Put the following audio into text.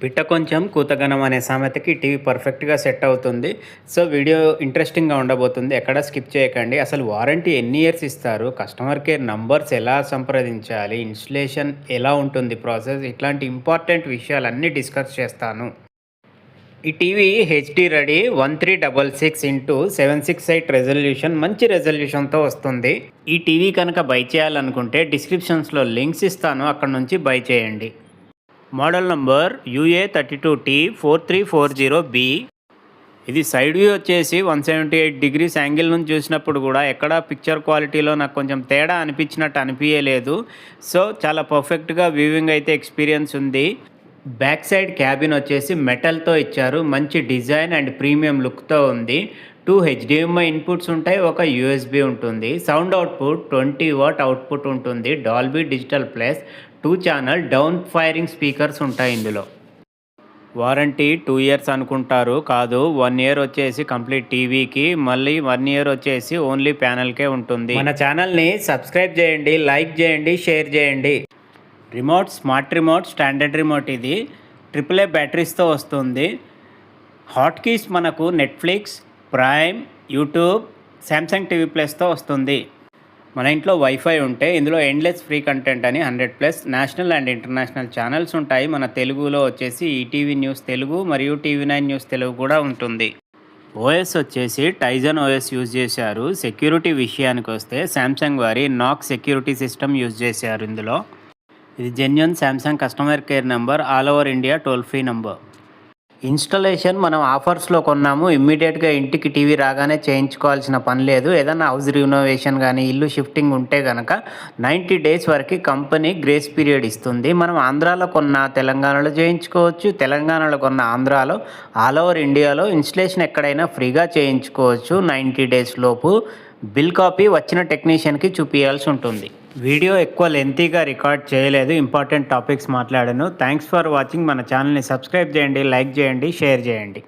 పిట్ట కొంచెం కూతగనం అనే సామెతకి టీవీ పర్ఫెక్ట్‌గా సెట్ అవుతుంది. సో, వీడియో ఇంట్రెస్టింగ్‌గా ఉండబోతుంది. ఎక్కడ స్కిప్ చేయకండి. అసలు వారంటీ ఎన్ని ఇయర్స్ ఇస్తారు? కస్టమర్ కేర్ నంబర్స్ ఎలా సంప్రదించాలి? ఇన్‌స్టలేషన్ ఎలా ఉంటుంది ప్రాసెస్? ఇట్లాంటి ఇంపార్టెంట్ విషయాలన్నీ డిస్కస్ చేస్తాను. ఈ TV HD ready 1366x768 resolution మంచి రెజల్యూషన్‌తో వస్తుంది. ఈ టీవీ కనుక బై చేయాలనుకుంటే డిస్క్రిప్షన్స్‌లో లింక్స్ ఇస్తాను. అక్కడ నుంచి బై చేయండి. Model number UA32T4340B. ఇది సైడ్ వ్యూ వచ్చేసి 178 డిగ్రీస్ యాంగిల్ నుంచి చూసినప్పుడు కూడా ఎక్కడ పిక్చర్ క్వాలిటీలో నాకు కొంచెం తేడా అనిపించినట్టు అనిపించలేదు. సో చాలా పర్ఫెక్ట్గా వ్యూవింగ్ అయితే ఎక్స్పీరియన్స్ ఉంది. బ్యాక్ సైడ్ క్యాబిన్ వచ్చేసి మెటల్తో ఇచ్చారు. మంచి డిజైన్ అండ్ ప్రీమియం లుక్తో ఉంది. 2 HDMI ఇన్పుట్స్ ఉంటాయి, ఒక USB ఉంటుంది. సౌండ్ అవుట్పుట్ 20 వాట్ అవుట్పుట్ ఉంటుంది. Dolby digital plus 2 channel down firing speakers ఉంటాయి ఇందులో. వారంటీ 2 ఇయర్స్ అనుకుంటారు, కాదు 1 ఇయర్ వచ్చేసి కంప్లీట్ టీవీకి, మళ్ళీ 1 ఇయర్ వచ్చేసి ఓన్లీ ప్యానల్కే ఉంటుంది. మన ఛానల్ని సబ్స్క్రైబ్ చేయండి, లైక్ చేయండి, షేర్ చేయండి. Remote smart remote, standard remote. ఇది AAA బ్యాటరీస్తో వస్తుంది. హాట్ కీస్ మనకు Netflix, Prime, YouTube, Samsung TV ప్లస్తో వస్తుంది. మన ఇంట్లో వైఫై ఉంటే ఇందులో ఎండ్లెస్ ఫ్రీ కంటెంట్ అని 100+ నేషనల్ అండ్ ఇంటర్నేషనల్ ఛానల్స్ ఉంటాయి. మన తెలుగులో వచ్చేసి ఈటీవీ న్యూస్ తెలుగు మరియు TV9 న్యూస్ తెలుగు కూడా ఉంటుంది. ఓఎస్ వచ్చేసి టైజన్ ఓఎస్ యూజ్ చేశారు. సెక్యూరిటీ విషయానికి వస్తే శాంసంగ్ వారి నాక్ సెక్యూరిటీ సిస్టమ్ యూజ్ చేశారు ఇందులో. ఇది genuine Samsung customer care number, all over India toll free number. Installation మనం ఆఫర్స్లో కొన్నాము. ఇమ్మీడియట్గా ఇంటికి టీవీ రాగానే చేయించుకోవాల్సిన పని లేదు. ఏదైనా హౌస్ రినోవేషన్ కానీ ఇల్లు షిఫ్టింగ్ ఉంటే కనుక 90 డేస్ వరకు కంపెనీ గ్రేస్ పీరియడ్ ఇస్తుంది. మనం ఆంధ్రాలో కొన్న తెలంగాణలో చేయించుకోవచ్చు, తెలంగాణలో కొన్న ఆంధ్రాలో, ఆల్ ఓవర్ ఇండియాలో ఇన్స్టలేషన్ ఎక్కడైనా ఫ్రీగా చేయించుకోవచ్చు 90 డేస్ లోపు. బిల్ కాపీ వచ్చిన టెక్నీషియన్కి చూపించాల్సి ఉంటుంది. వీడియో ఎక్కువ లెంతీగా రికార్డ్ చేయలేదు, ఇంపార్టెంట్ టాపిక్స్ మాట్లాడాను. Thanks for watching. మన ఛానల్ని సబ్స్క్రైబ్ చేయండి, లైక్ చేయండి, షేర్ చేయండి.